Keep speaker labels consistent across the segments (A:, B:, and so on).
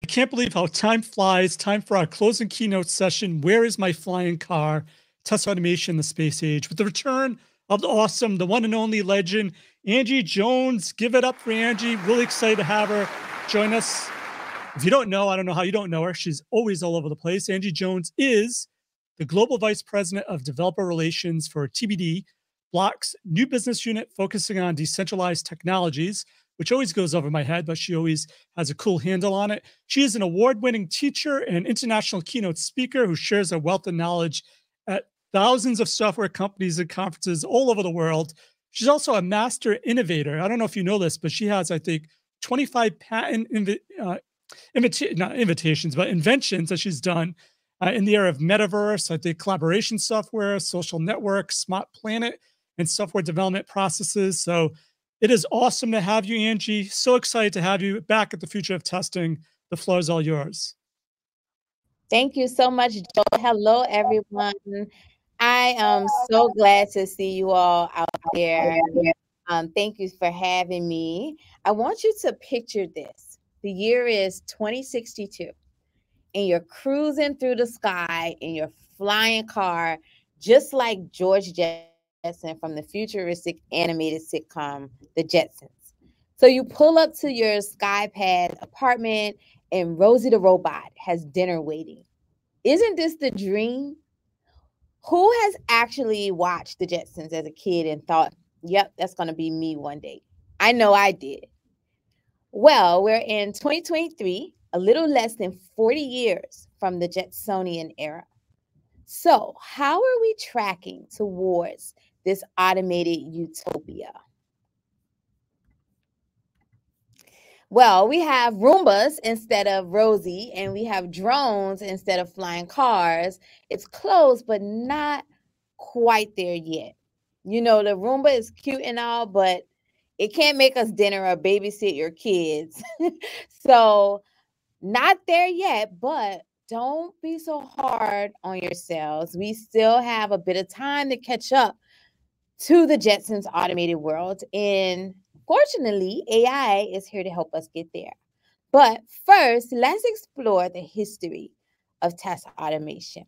A: can't believe how time flies. Time for our closing keynote session. Where is my flying car? Test automation in the space age. With the return of the awesome, the one and only legend, Angie Jones. Give it up for Angie. Really excited to have her join us. If you don't know, I don't know how you don't know her. She's always all over the place. Angie Jones is the Global Vice President of Developer Relations for TBD, Block's new business unit focusing on decentralized technologies, which always goes over my head, but she always has a cool handle on it. She is an award-winning teacher and international keynote speaker who shares a wealth of knowledge at thousands of software companies and conferences all over the world. She's also a master innovator. I don't know if you know this, but she has, I think, 25 patent inventions that she's done in the area of metaverse, I think collaboration software, social networks, smart planet, and software development processes. So it is awesome to have you, Angie. So excited to have you back at the Future of Testing. The floor is all yours.
B: Thank you so much, Joe. Hello, everyone. I am so glad to see you all out there. Thank you for having me. I want you to picture this. The year is 2062, and you're cruising through the sky in your flying car, just like George Jetson from the futuristic animated sitcom, The Jetsons. So you pull up to your SkyPad apartment, and Rosie the robot has dinner waiting. Isn't this the dream? Who has actually watched The Jetsons as a kid and thought, yep, that's going to be me one day? I know I did. Well, we're in 2023, a little less than 40 years from the Jetsonian era. So how are we tracking towards this automated utopia? Well, we have Roombas instead of Rosie, and we have drones instead of flying cars. It's close, but not quite there yet. You know, the Roomba is cute and all, but it can't make us dinner or babysit your kids. So not there yet, but don't be so hard on yourselves. We still have a bit of time to catch up to the Jetsons automated world. And fortunately, AI is here to help us get there. But first, let's explore the history of test automation.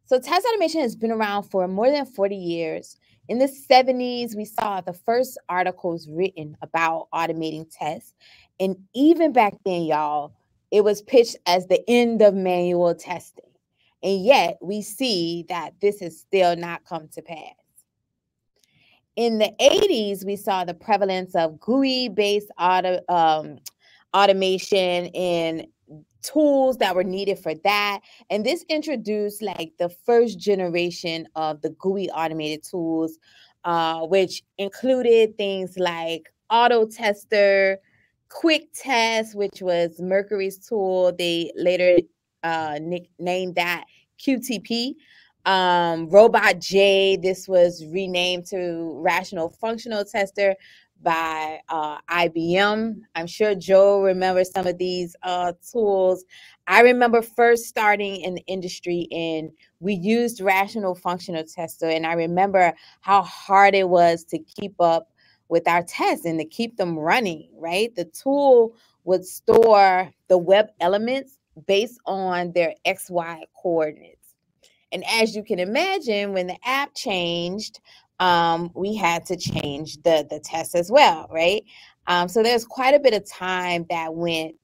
B: So test automation has been around for more than 40 years. In the 70s, we saw the first articles written about automating tests. And even back then, y'all, it was pitched as the end of manual testing. And yet we see that this has still not come to pass. In the 80s, we saw the prevalence of GUI-based automation and tools that were needed for that. And this introduced like the first generation of the GUI automated tools, which included things like Auto Tester, Quick Test, which was Mercury's tool. They later named that QTP. Robot J, this was renamed to Rational Functional Tester by IBM. I'm sure Joe remembers some of these tools. I remember first starting in the industry and we used Rational Functional Tester, and I remember how hard it was to keep up with our tests and to keep them running, right? The tool would store the web elements based on their XY coordinates. And as you can imagine, when the app changed, we had to change the test as well, right? So there's quite a bit of time that went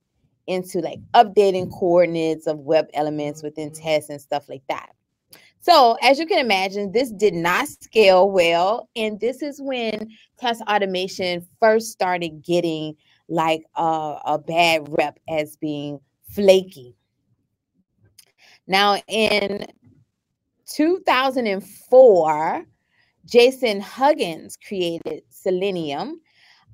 B: into like updating coordinates of web elements within tests and stuff like that. So as you can imagine, this did not scale well. And this is when test automation first started getting like a bad rep as being flaky. Now in 2004, Jason Huggins created Selenium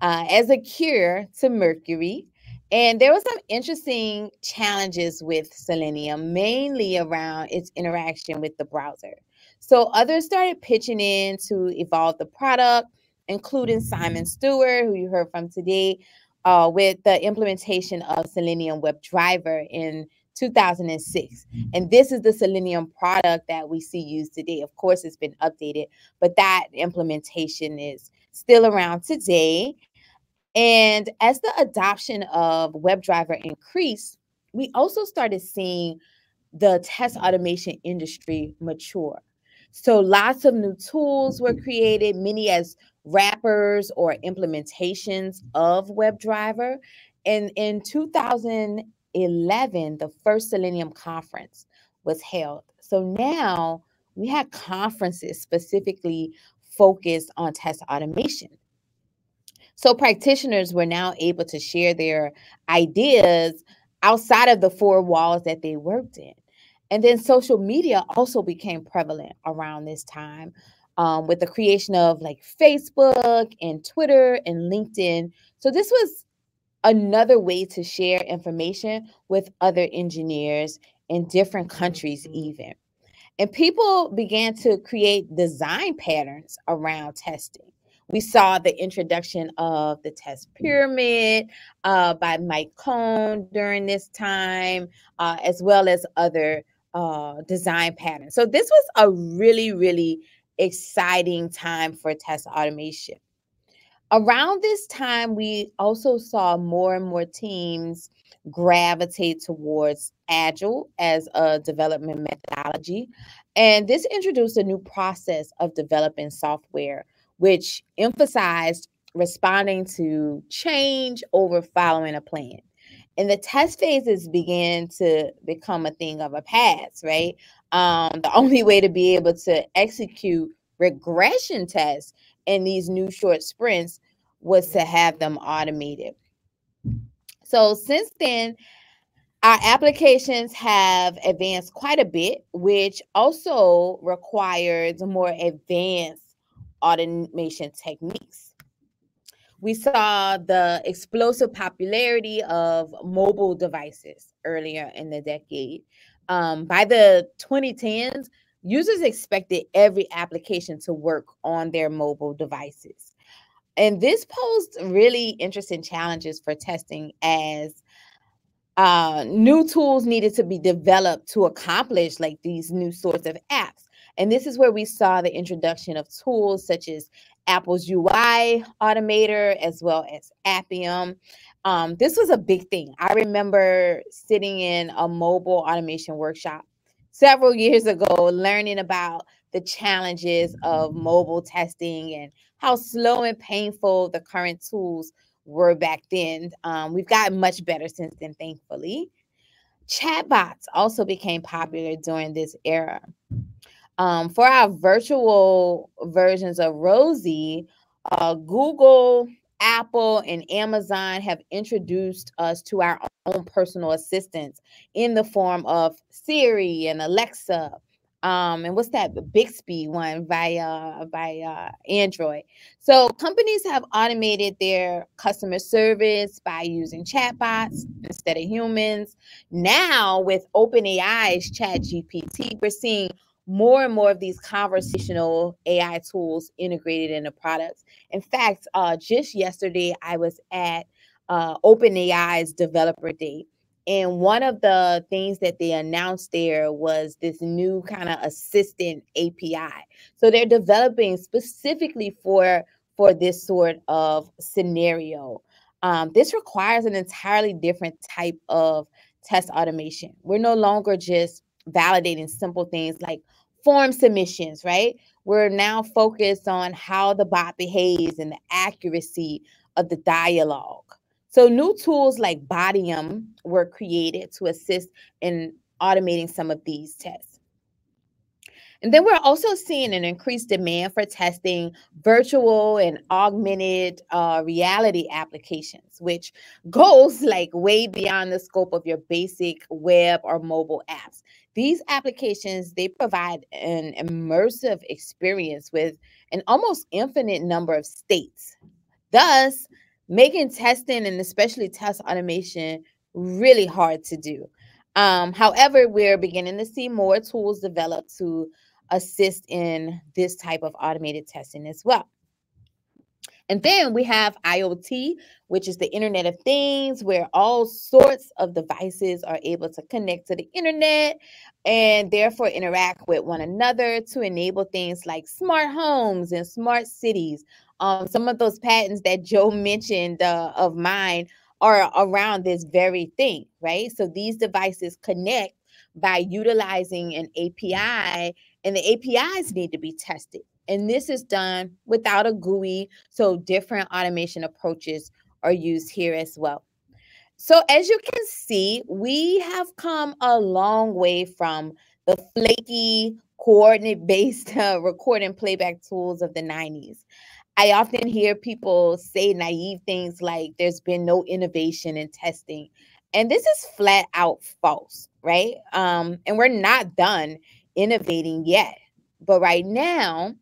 B: as a cure to Mercury. And there were some interesting challenges with Selenium, mainly around its interaction with the browser. So others started pitching in to evolve the product, including Simon Stewart, who you heard from today, with the implementation of Selenium WebDriver in 2006. And this is the Selenium product that we see used today. Of course, it's been updated, but that implementation is still around today. And as the adoption of WebDriver increased, we also started seeing the test automation industry mature. So lots of new tools were created, many as wrappers or implementations of WebDriver. And in 2011, the first Selenium conference was held. So now we had conferences specifically focused on test automation. So practitioners were now able to share their ideas outside of the four walls that they worked in. And then social media also became prevalent around this time, with the creation of like Facebook and Twitter and LinkedIn. So this was another way to share information with other engineers in different countries even. And people began to create design patterns around testing. We saw the introduction of the test pyramid by Mike Cohn during this time, as well as other design patterns. So this was a really, really exciting time for test automation. Around this time, we also saw more and more teams gravitate towards Agile as a development methodology. And this introduced a new process of developing software, which emphasized responding to change over following a plan. And the test phases began to become a thing of a past, right? The only way to be able to execute regression tests in these new short sprints was to have them automated. So since then, our applications have advanced quite a bit, which also requires more advanced automation techniques. We saw the explosive popularity of mobile devices earlier in the decade. By the 2010s, users expected every application to work on their mobile devices. And this posed really interesting challenges for testing, as new tools needed to be developed to accomplish like these new sorts of apps. And this is where we saw the introduction of tools such as Apple's UI Automator, as well as Appium. This was a big thing. I remember sitting in a mobile automation workshop several years ago, learning about the challenges of mobile testing and how slow and painful the current tools were back then. We've gotten much better since then, thankfully. Chatbots also became popular during this era. For our virtual versions of Rosie, Google, Apple, and Amazon have introduced us to our own personal assistants in the form of Siri and Alexa. And what's that? The Bixby one by Android. So companies have automated their customer service by using chatbots instead of humans. Now with OpenAI's ChatGPT, we're seeing more and more of these conversational AI tools integrated into products. In fact, just yesterday, I was at OpenAI's Developer Day. And one of the things that they announced there was this new kind of assistant API. So they're developing specifically for this sort of scenario. This requires an entirely different type of test automation. We're no longer just validating simple things like form submissions, right? We're now focused on how the bot behaves and the accuracy of the dialogue. So new tools like Bodium were created to assist in automating some of these tests. And then we're also seeing an increased demand for testing virtual and augmented reality applications, which goes like way beyond the scope of your basic web or mobile apps. These applications, they provide an immersive experience with an almost infinite number of states, thus making testing and especially test automation really hard to do. However, we're beginning to see more tools developed to assist in this type of automated testing as well. And then we have IoT, which is the Internet of Things, where all sorts of devices are able to connect to the internet and therefore interact with one another to enable things like smart homes and smart cities. Some of those patents that Joe mentioned of mine are around this very thing, right? So these devices connect by utilizing an API, and the APIs need to be tested. And this is done without a GUI, so different automation approaches are used here as well. So as you can see, we have come a long way from the flaky coordinate-based recording playback tools of the 90s. I often hear people say naive things like there's been no innovation in testing. And this is flat out false, right? And we're not done innovating yet. But right now,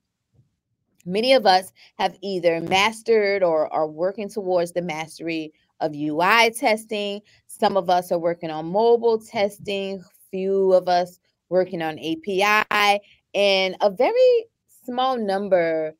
B: many of us have either mastered or are working towards the mastery of UI testing. Some of us are working on mobile testing, few of us working on API, and a very small number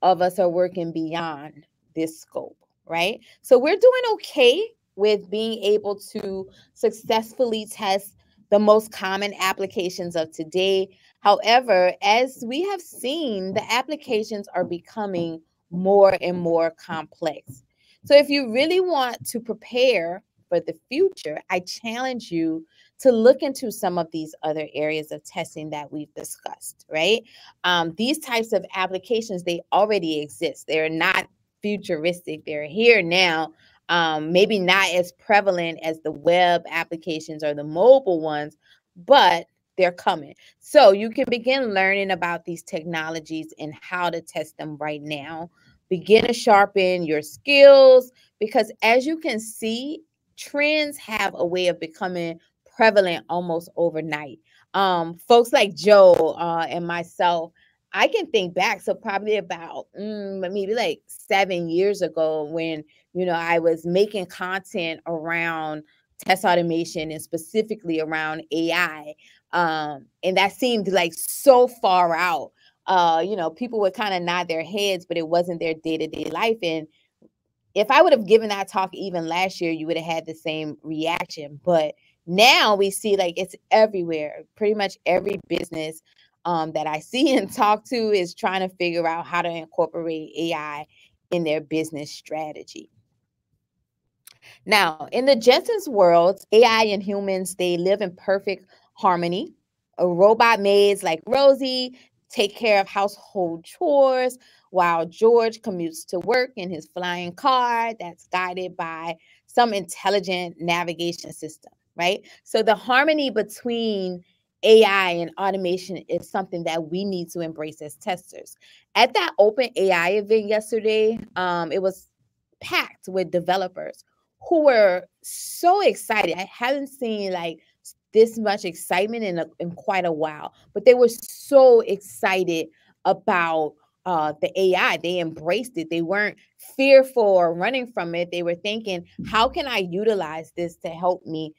B: of us are working beyond this scope, right? So we're doing okay with being able to successfully test the most common applications of today. However, as we have seen, the applications are becoming more and more complex. So if you really want to prepare for the future, I challenge you to look into some of these other areas of testing that we've discussed, right? These types of applications, they already exist. They're not futuristic. They're here now. Maybe not as prevalent as the web applications or the mobile ones, but they're coming. So you can begin learning about these technologies and how to test them right now. Begin to sharpen your skills, because as you can see, trends have a way of becoming prevalent almost overnight. Folks like Joe and myself, I can think back, so probably about maybe like 7 years ago when, I was making content around test automation and specifically around AI. And that seemed like so far out. People would kind of nod their heads, but it wasn't their day-to-day life. And if I would have given that talk even last year, you would have had the same reaction. But now we see like it's everywhere. Pretty much every business that I see and talk to is trying to figure out how to incorporate AI in their business strategy. Now, in the Jetsons world, AI and humans, they live in perfect harmony. A robot maids like Rosie take care of household chores while George commutes to work in his flying car that's guided by some intelligent navigation system, right? So the harmony between AI and automation is something that we need to embrace as testers. At that Open AI event yesterday, it was packed with developers who were so excited. I haven't seen like this much excitement in quite a while, but they were so excited about the AI. They embraced it. They weren't fearful or running from it. They were thinking, how can I utilize this to help me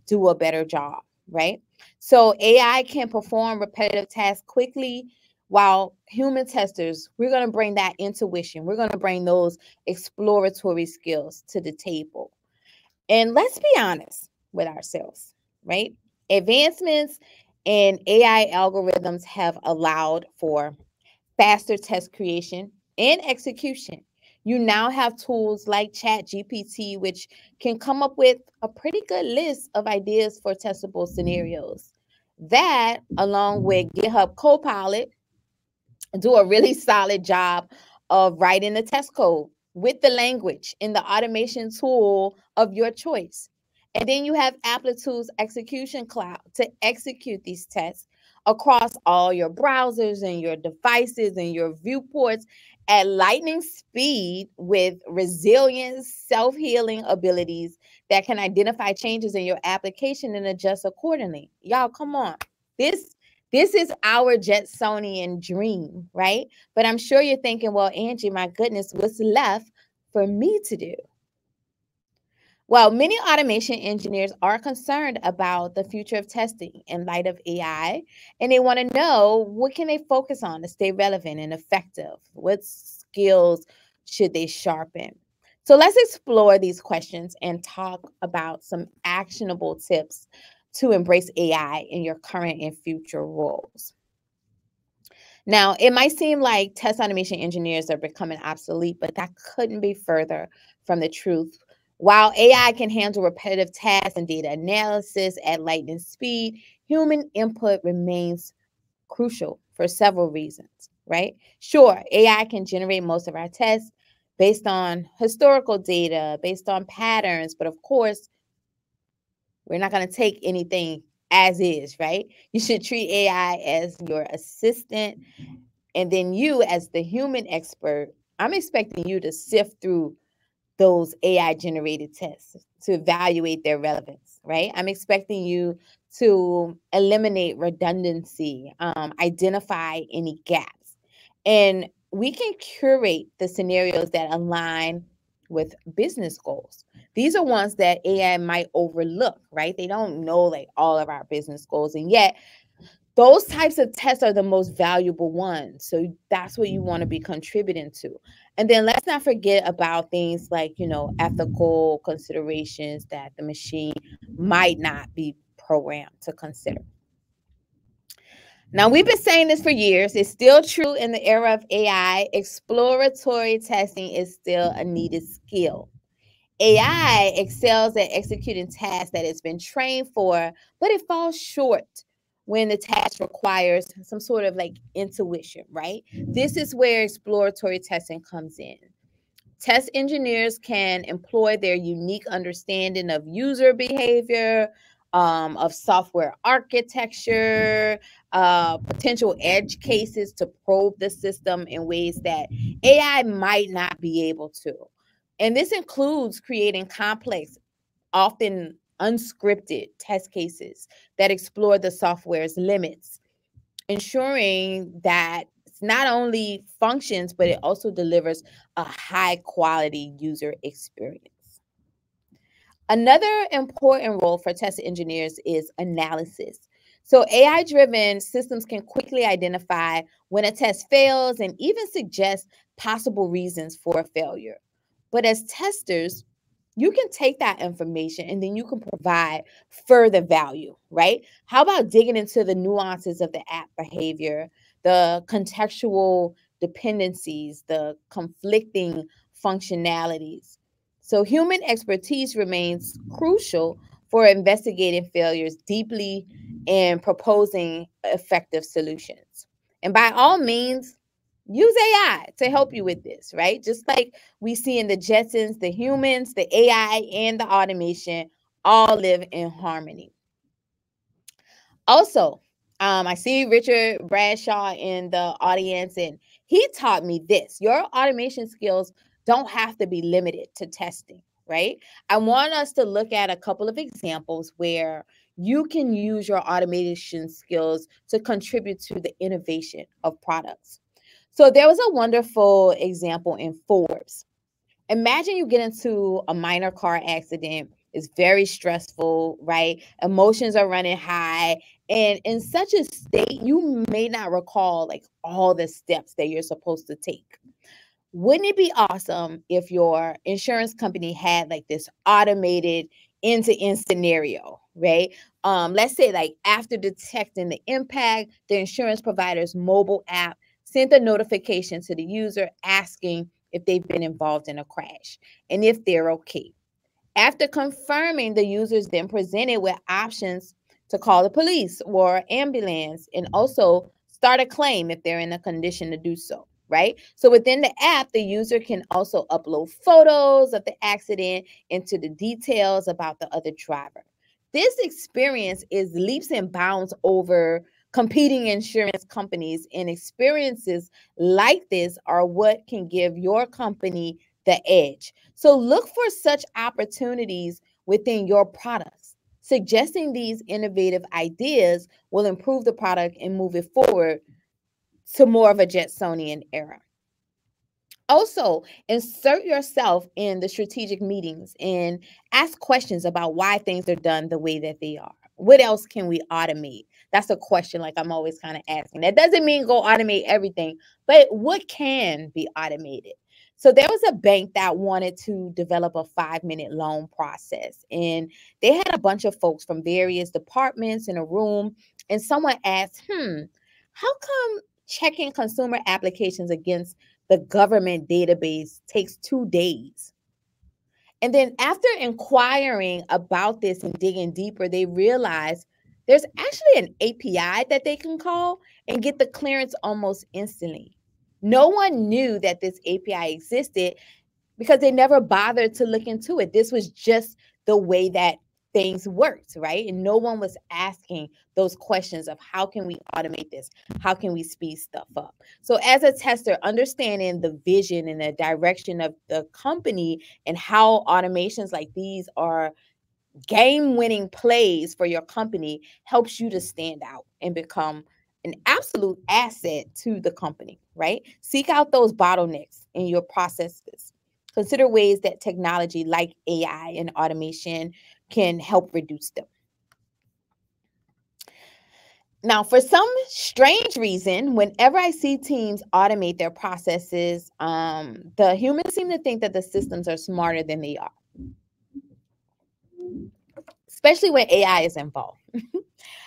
B: do a better job, right? So AI can perform repetitive tasks quickly, while human testers, we're going to bring that intuition. We're going to bring those exploratory skills to the table. And let's be honest with ourselves, right? Advancements in AI algorithms have allowed for faster test creation and execution. You now have tools like ChatGPT, which can come up with a pretty good list of ideas for testable scenarios. That, along with GitHub Copilot, do a really solid job of writing the test code with the language in the automation tool of your choice. And then you have Applitools Execution Cloud to execute these tests across all your browsers and your devices and your viewports at lightning speed with resilient, self-healing abilities that can identify changes in your application and adjust accordingly. Y'all, come on. This is our Jetsonian dream, right? But I'm sure you're thinking, well, Angie, my goodness, what's left for me to do? Well, many automation engineers are concerned about the future of testing in light of AI, and they want to know what can they focus on to stay relevant and effective? What skills should they sharpen? So let's explore these questions and talk about some actionable tips to embrace AI in your current and future roles. Now, it might seem like test automation engineers are becoming obsolete, but that couldn't be further from the truth. While AI can handle repetitive tasks and data analysis at lightning speed, human input remains crucial for several reasons, right? Sure, AI can generate most of our tests based on historical data, based on patterns, but of course, we're not going to take anything as is, right? You should treat AI as your assistant, and then you, as the human expert, I'm expecting you to sift through those AI generated tests to evaluate their relevance, right? I'm expecting you to eliminate redundancy, identify any gaps, and we can curate the scenarios that align with business goals. These are ones that AI might overlook, right? They don't know like all of our business goals, and yet those types of tests are the most valuable ones. So that's what you want to be contributing to. And then let's not forget about things like, ethical considerations that the machine might not be programmed to consider. Now, we've been saying this for years. It's still true in the era of AI. Exploratory testing is still a needed skill. AI excels at executing tasks that it's been trained for, but it falls short when the task requires some sort of like intuition, right? This is where exploratory testing comes in. Test engineers can employ their unique understanding of user behavior, of software architecture, potential edge cases to probe the system in ways that AI might not be able to. And this includes creating complex, often unscripted test cases that explore the software's limits, ensuring that it's not only functions, but it also delivers a high quality user experience. Another important role for test engineers is analysis. So AI driven systems can quickly identify when a test fails and even suggest possible reasons for a failure. But as testers, you can take that information and then you can provide further value, right? How about digging into the nuances of the app behavior, the contextual dependencies, the conflicting functionalities? So, human expertise remains crucial for investigating failures deeply and proposing effective solutions. And by all means, use AI to help you with this, right? Just like we see in the Jetsons, the humans, the AI, and the automation all live in harmony. Also, I see Richard Bradshaw in the audience, and he taught me this. Your automation skills don't have to be limited to testing, right? I want us to look at a couple of examples where you can use your automation skills to contribute to the innovation of products. So there was a wonderful example in Forbes. Imagine you get into a minor car accident. It's very stressful, right? Emotions are running high. And in such a state, you may not recall like all the steps that you're supposed to take. Wouldn't it be awesome if your insurance company had like this automated end-to-end scenario, right? Let's say like after detecting the impact, the insurance provider's mobile app sent a notification to the user asking if they've been involved in a crash and if they're okay. After confirming, the users then presented with options to call the police or ambulance and also start a claim if they're in a condition to do so, right? So within the app, the user can also upload photos of the accident into the details about the other driver. This experience is leaps and bounds over competing insurance companies, and experiences like this are what can give your company the edge. So look for such opportunities within your products. Suggesting these innovative ideas will improve the product and move it forward to more of a Jetsonian era. Also, insert yourself in the strategic meetings and ask questions about why things are done the way that they are. What else can we automate? That's a question like I'm always kind of asking. That doesn't mean go automate everything, but what can be automated? So there was a bank that wanted to develop a 5-minute loan process, and they had a bunch of folks from various departments in a room, and someone asked, how come checking consumer applications against the government database takes 2 days? And then after inquiring about this and digging deeper, they realized there's actually an API that they can call and get the clearance almost instantly. No one knew that this API existed because they never bothered to look into it. This was just the way that things worked, right? And no one was asking those questions of how can we automate this? How can we speed stuff up? So as a tester, understanding the vision and the direction of the company and how automations like these are game-winning plays for your company helps you to stand out and become an absolute asset to the company, right? Seek out those bottlenecks in your processes. Consider ways that technology like AI and automation can help reduce them. Now, for some strange reason, whenever I see teams automate their processes, the humans seem to think that the systems are smarter than they are, especially when AI is involved.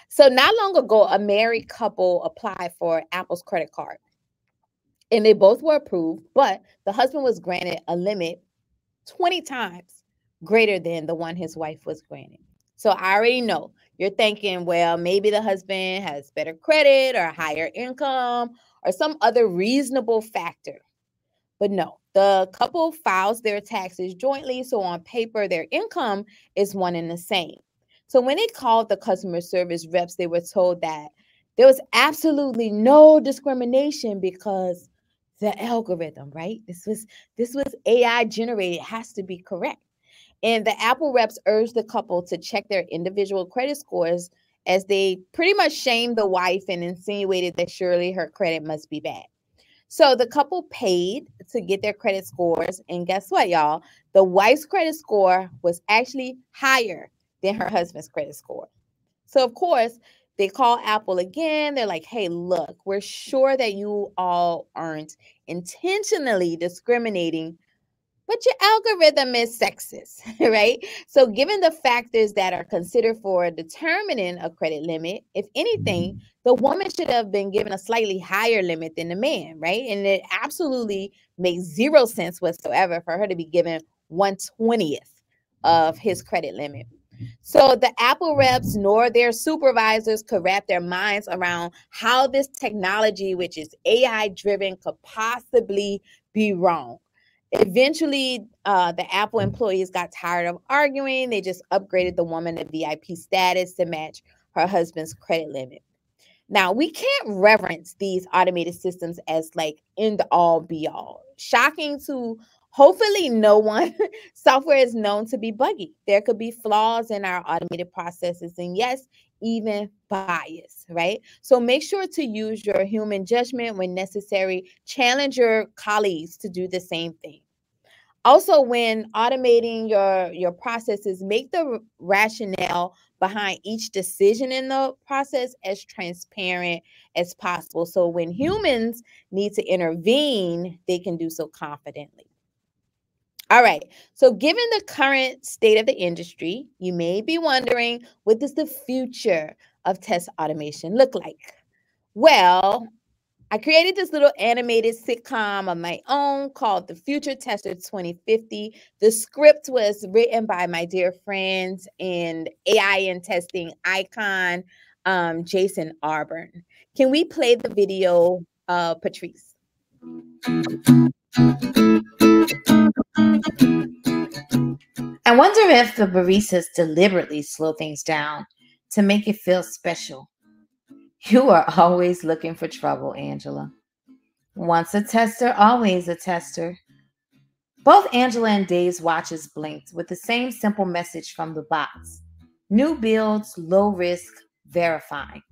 B: So not long ago, a married couple applied for Apple's credit card, and they both were approved, but the husband was granted a limit 20 times greater than the one his wife was granted. So I already know you're thinking, well, maybe the husband has better credit or higher income or some other reasonable factor. But no, the couple files their taxes jointly. So on paper, their income is one and the same. So when they called the customer service reps, they were told that there was absolutely no discrimination because the algorithm, right? This was AI generated. It has to be correct. And the Apple reps urged the couple to check their individual credit scores as they pretty much shamed the wife and insinuated that surely her credit must be bad. So the couple paid to get their credit scores. And guess what, y'all? The wife's credit score was actually higher than her husband's credit score. So, of course, they call Apple again. They're like, hey, look, we're sure that you all aren't intentionally discriminating, but your algorithm is sexist, right? So given the factors that are considered for determining a credit limit, if anything, the woman should have been given a slightly higher limit than the man, right? And it absolutely makes zero sense whatsoever for her to be given 1/20th of his credit limit. So the Apple reps nor their supervisors could wrap their minds around how this technology, which is AI driven, could possibly be wrong. Eventually, the Apple employees got tired of arguing. They just upgraded the woman to VIP status to match her husband's credit limit. Now, we can't reverence these automated systems as like end all be all. Shocking to hopefully no one, software is known to be buggy. There could be flaws in our automated processes, and yes, even bias, right? So make sure to use your human judgment when necessary. Challenge your colleagues to do the same thing. Also, when automating your processes, make the rationale behind each decision in the process as transparent as possible. So when humans need to intervene, they can do so confidently. All right. So given the current state of the industry, you may be wondering, what does the future of test automation look like? Well, I created this little animated sitcom of my own called The Future Tester 2050. The script was written by my dear friends and AI and testing icon, Jason Arburn. Can we play the video, Patrice?
C: I wonder if the baristas deliberately slow things down to make it feel special. You are always looking for trouble, Angela. Once a tester, always a tester. Both Angela and Dave's watches blinked with the same simple message from the box. New builds, low risk, verifying.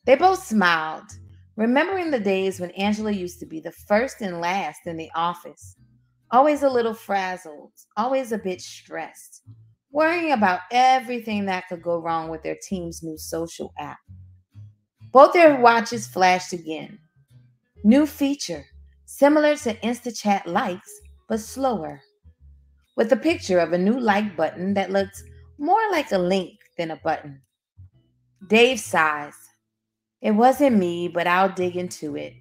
C: They both smiled, remembering the days when Angela used to be the first and last in the office. Always a little frazzled, always a bit stressed, worrying about everything that could go wrong with their team's new social app. Both their watches flashed again. New feature, similar to InstaChat likes, but slower. With a picture of a new like button that looked more like a link than a button. Dave sighs. It wasn't me, but I'll dig into it.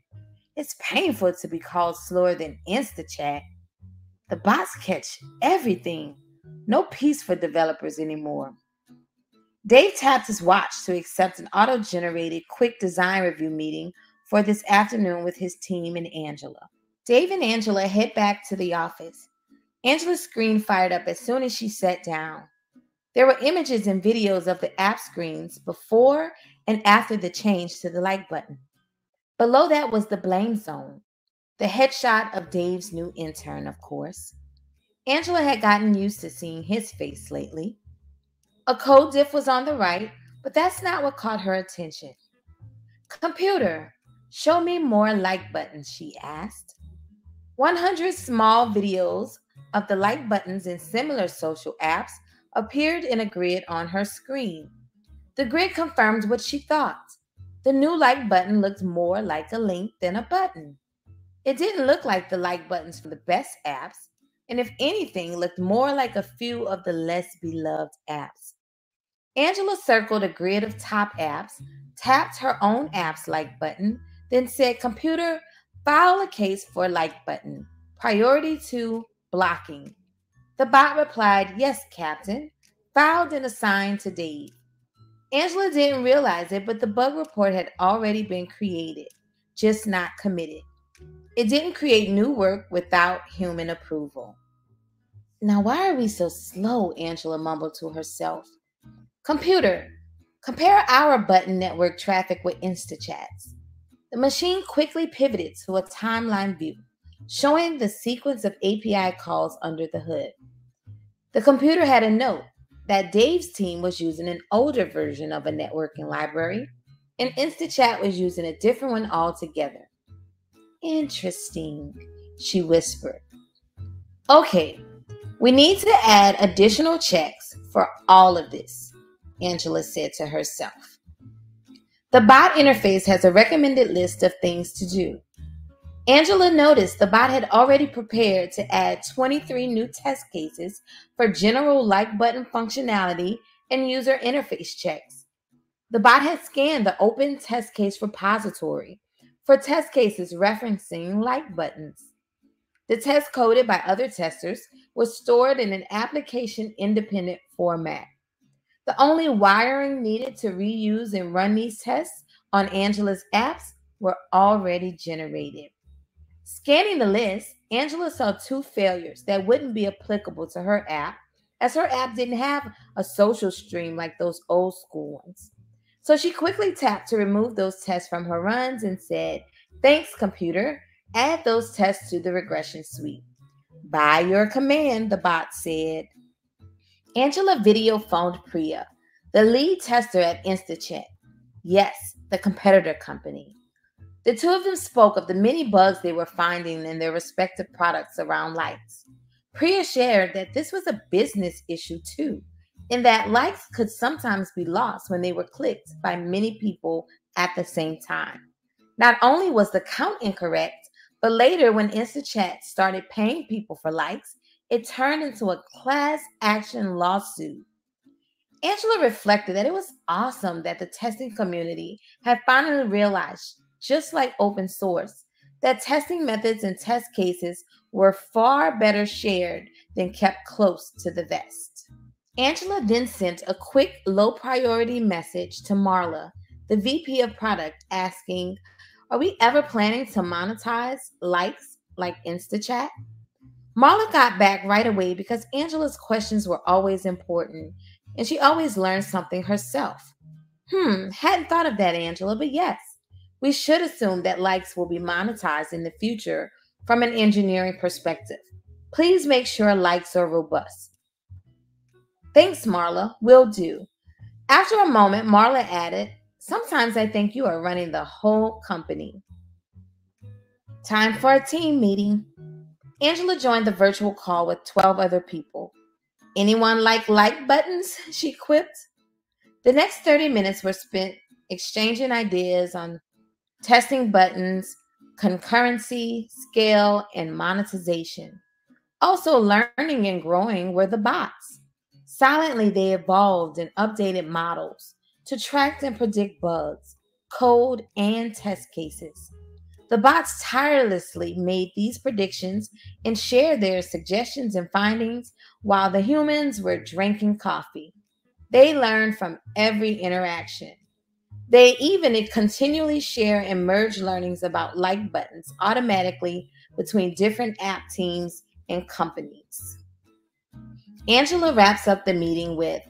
C: It's painful to be called slower than InstaChat. The bots catch everything. No peace for developers anymore. Dave tapped his watch to accept an auto-generated quick design review meeting for this afternoon with his team and Angela. Dave and Angela head back to the office. Angela's screen fired up as soon as she sat down. There were images and videos of the app screens before and after the change to the like button. Below that was the blame zone, the headshot of Dave's new intern, of course. Angela had gotten used to seeing his face lately. A code diff was on the right, but that's not what caught her attention. Computer, show me more like buttons, she asked. 100 small videos of the like buttons in similar social apps appeared in a grid on her screen. The grid confirmed what she thought. The new like button looked more like a link than a button. It didn't look like the like buttons from the best apps, and if anything, looked more like a few of the less beloved apps. Angela circled a grid of top apps, tapped her own app's like button, then said, "Computer, file a case for like button. Priority 2, blocking." The bot replied, "Yes, Captain," filed and assigned to Dave. Angela didn't realize it, but the bug report had already been created, just not committed. It didn't create new work without human approval. Now, why are we so slow? Angela mumbled to herself. Computer, compare our button network traffic with InstaChat's. The machine quickly pivoted to a timeline view, showing the sequence of API calls under the hood. The computer had a note that Dave's team was using an older version of a networking library, and InstaChat was using a different one altogether. Interesting, she whispered. Okay, we need to add additional checks for all of this, Angela said to herself. The bot interface has a recommended list of things to do. Angela noticed the bot had already prepared to add 23 new test cases for general like button functionality and user interface checks. The bot had scanned the open test case repository for test cases referencing like buttons. The test coded by other testers was stored in an application-independent format. The only wiring needed to reuse and run these tests on Angela's apps were already generated. Scanning the list, Angela saw 2 failures that wouldn't be applicable to her app, as her app didn't have a social stream like those old school ones. So she quickly tapped to remove those tests from her runs and said, "Thanks, computer. Add those tests to the regression suite." "By your command," the bot said. Angela video phoned Priya, the lead tester at InstaChat. Yes, the competitor company. The two of them spoke of the many bugs they were finding in their respective products around likes. Priya shared that this was a business issue too, in that likes could sometimes be lost when they were clicked by many people at the same time. Not only was the count incorrect, but later when InstaChat started paying people for likes, it turned into a class action lawsuit. Angela reflected that it was awesome that the testing community had finally realized, just like open source, that testing methods and test cases were far better shared than kept close to the vest. Angela then sent a quick, low-priority message to Marla, the VP of product, asking, "Are we ever planning to monetize likes like InstaChat?" Marla got back right away because Angela's questions were always important, and she always learned something herself. Hadn't thought of that, Angela, but yes, we should assume that likes will be monetized in the future from an engineering perspective. Please make sure likes are robust. Thanks, Marla. Will do. After a moment, Marla added, "Sometimes I think you are running the whole company." Time for a team meeting. Angela joined the virtual call with 12 other people. "Anyone like buttons?" she quipped. The next 30 minutes were spent exchanging ideas on testing buttons, concurrency, scale, and monetization. Also learning and growing were the bots. Silently, they evolved and updated models to track and predict bugs, code, and test cases. The bots tirelessly made these predictions and shared their suggestions and findings while the humans were drinking coffee. They learned from every interaction. They even continually share and merge learnings about like buttons automatically between different app teams and companies. Angela wraps up the meeting with,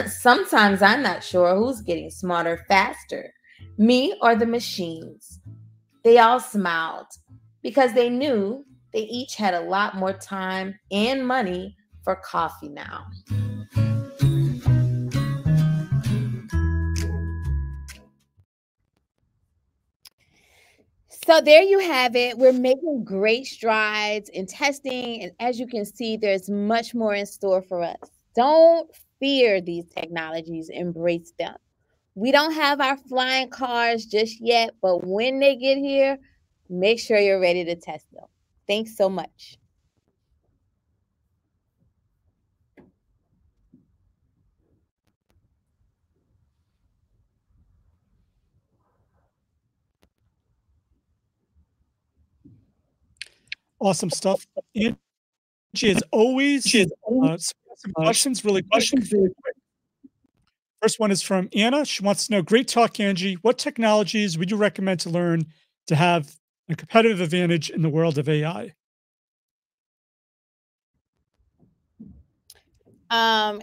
C: "Sometimes I'm not sure who's getting smarter faster, me or the machines." They all smiled because they knew they each had a lot more time and money for coffee now.
B: So there you have it. We're making great strides in testing. And as you can see, there's much more in store for us. Don't fear these technologies, embrace them. We don't have our flying cars just yet, but when they get here, make sure you're ready to test them. Thanks so much.
A: Awesome stuff. Angie, as always, some questions really quick. First one is from Anna. She wants to know, great talk, Angie. What technologies would you recommend to learn to have a competitive advantage in the world of AI?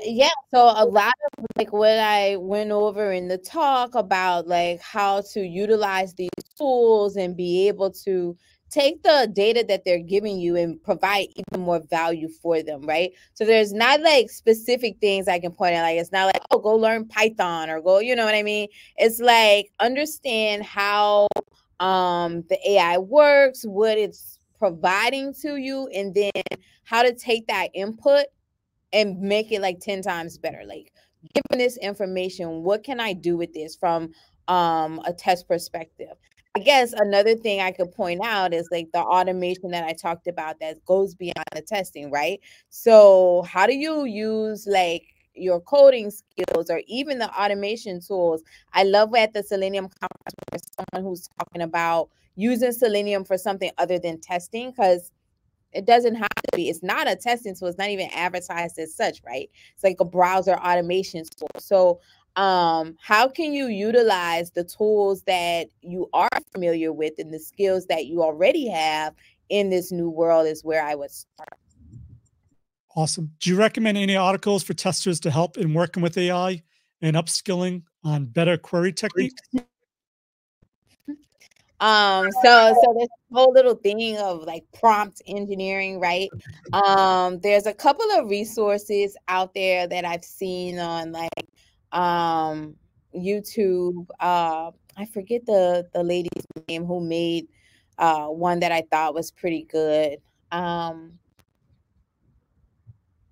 B: Yeah, so a lot of like what I went over in the talk about like how to utilize these tools and be able to take the data that they're giving you and provide even more value for them, right? So there's not like specific things I can point out. Like it's not like, oh, go learn Python or go, you know what I mean? It's like understand how the AI works, what it's providing to you, and then how to take that input and make it like 10 times better. Like given this information, what can I do with this from a test perspective? I guess another thing I could point out is like the automation that I talked about that goes beyond the testing, right? So how do you use like your coding skills or even the automation tools? I love at the Selenium conference there's someone who's talking about using Selenium for something other than testing, because it doesn't have to be. It's not a testing tool. It's not even advertised as such, right? It's like a browser automation tool. So how can you utilize the tools that you are familiar with and the skills that you already have in this new world is where I would start.
A: Awesome. Do you recommend any articles for testers to help in working with AI and upskilling on better query techniques?
B: So this whole little thing of like prompt engineering, right? There's a couple of resources out there that I've seen on like YouTube. I forget the lady's name who made one that I thought was pretty good.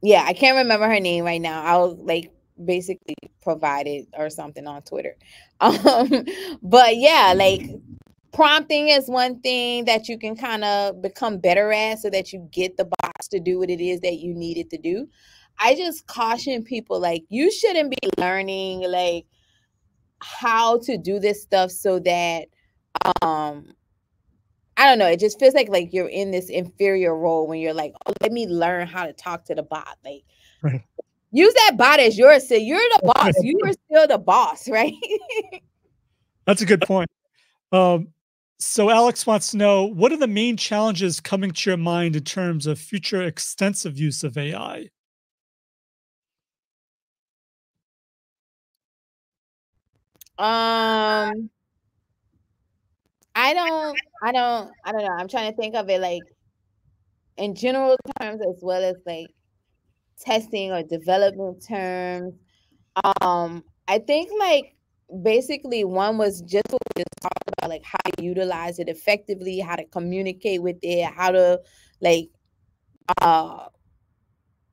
B: Yeah, I can't remember her name right now. I'll like basically provide it or something on Twitter. But yeah, like prompting is one thing that you can kind of become better at so that you get the bots to do what it is that you need it to do. I just caution people like you shouldn't be learning like how to do this stuff so that I don't know, it just feels like you're in this inferior role when you're like, oh, let me learn how to talk to the bot. Like
A: Right.
B: use that bot as yours. So you're the boss. You are still the boss, right?
A: That's a good point. So Alex wants to know, what are the main challenges coming to your mind in terms of future extensive use of AI?
B: I don't know. I'm trying to think of it like in general terms as well as like testing or development terms. I think like basically one was just what we just talked about, like how to utilize it effectively, how to communicate with it, how to like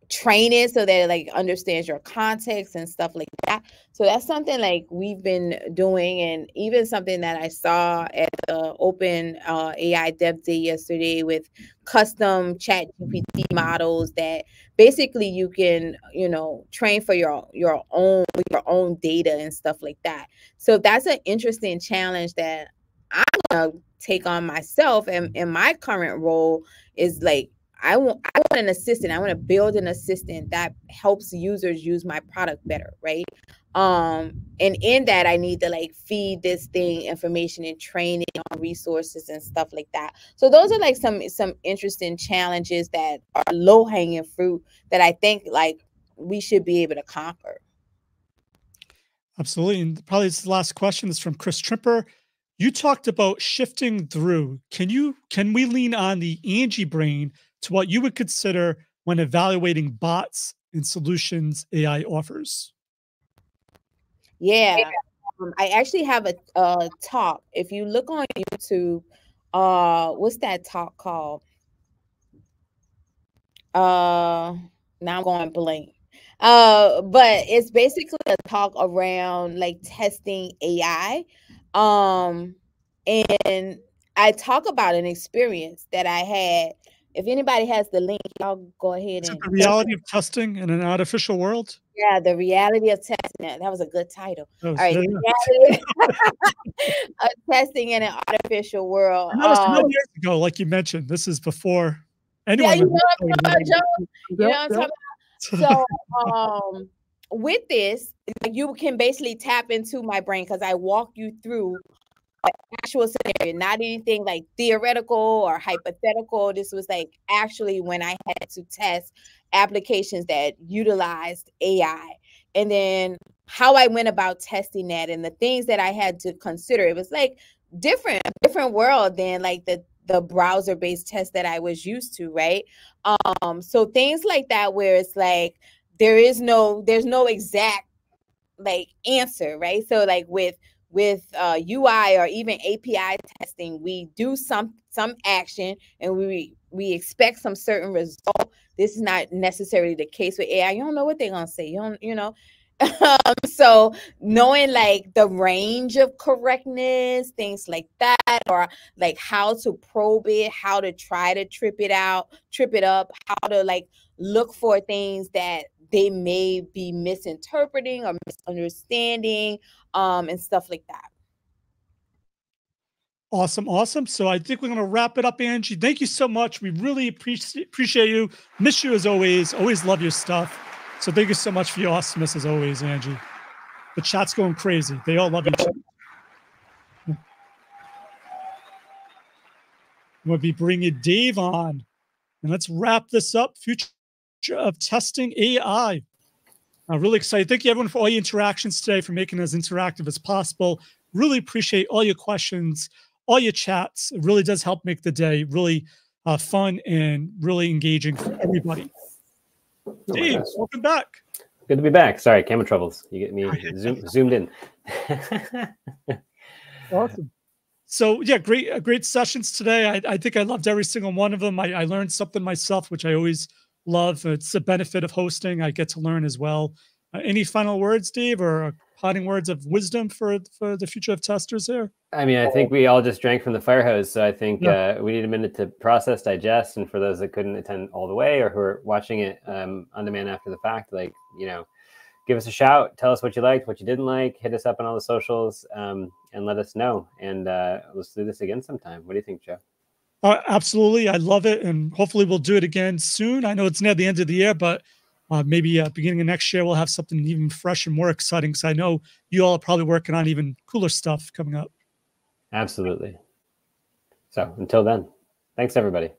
B: train it so that it like understands your context and stuff like that. So that's something like we've been doing, and even something that I saw at the Open AI Dev Day yesterday with custom chat GPT models that basically you can, you know, train for your own data and stuff like that. So that's an interesting challenge that I'm gonna take on myself and in my current role is like I want an assistant. I want to build an assistant that helps users use my product better, right? And in that I need to like feed this thing information and training on resources and stuff like that. So those are like some interesting challenges that are low-hanging fruit that I think like we should be able to conquer.
A: Absolutely. And probably this is the last question is from Chris Trimper. You talked about shifting through. Can we lean on the Angie brain to what you would consider when evaluating bots and solutions AI offers?
B: Yeah. I actually have a talk. If you look on YouTube, what's that talk called? Now I'm going blank. But it's basically a talk around like testing AI. And I talk about an experience that I had. If anybody has the link, y'all go ahead
A: Is it
B: and
A: the reality of testing in an artificial world?
B: yeah, the reality of testing. That was a good title.
A: Oh,
B: All right,
A: yeah,
B: the reality of testing in an artificial world.
A: And that was 10 years ago, like you mentioned. This is before
B: Yeah,
A: anyone.
B: you know what I'm talking about, Joe? You know what I'm talking about? So, with this, you can basically tap into my brain because I walk you through an actual scenario, not anything like theoretical or hypothetical. This was like actually when I had to test applications that utilized AI, and then how I went about testing that and the things that I had to consider. It was like different world than like the browser-based test that I was used to, right? So things like that where it's like there's no exact like answer, right? So like with UI or even API testing, we do some action and we expect some certain result. This is not necessarily the case with AI. You don't know what they're gonna say. You know. So knowing like the range of correctness, things like that, or like how to probe it, how to try to trip it up, how to like look for things that they may be misinterpreting or misunderstanding, and stuff like that.
A: Awesome. Awesome. So I think we're going to wrap it up, Angie. Thank you so much. We really appreciate you. Miss you as always. Always love your stuff. So thank you so much for your awesomeness as always, Angie. The chat's going crazy. They all love each other. We'll be bringing Dave on. And let's wrap this up. Future of testing AI. I'm really excited. Thank you, everyone, for all your interactions today, for making it as interactive as possible. Really appreciate all your questions, all your chats. It really does help make the day really fun and really engaging for everybody. Dave, welcome back.
D: Good to be back. Sorry, camera troubles. You get me zoomed in.
A: Awesome. So yeah, great sessions today. I think I loved every single one of them. I learned something myself, which I always love. It's a benefit of hosting. I get to learn as well. Any final words, Dave, or parting words of wisdom for the future of testers here?
D: I mean, I think we all just drank from the fire hose. So I think we need a minute to process, digest. And for those that couldn't attend all the way or who are watching it on demand after the fact, like, you know, give us a shout. Tell us what you liked, what you didn't like. Hit us up on all the socials and let us know. And let's do this again sometime. What do you think, Joe?
A: Absolutely. I love it. And hopefully we'll do it again soon. I know it's near the end of the year, but maybe beginning of next year, we'll have something even fresh and more exciting. Because I know you all are probably working on even cooler stuff coming up.
D: Absolutely. So until then, thanks, everybody.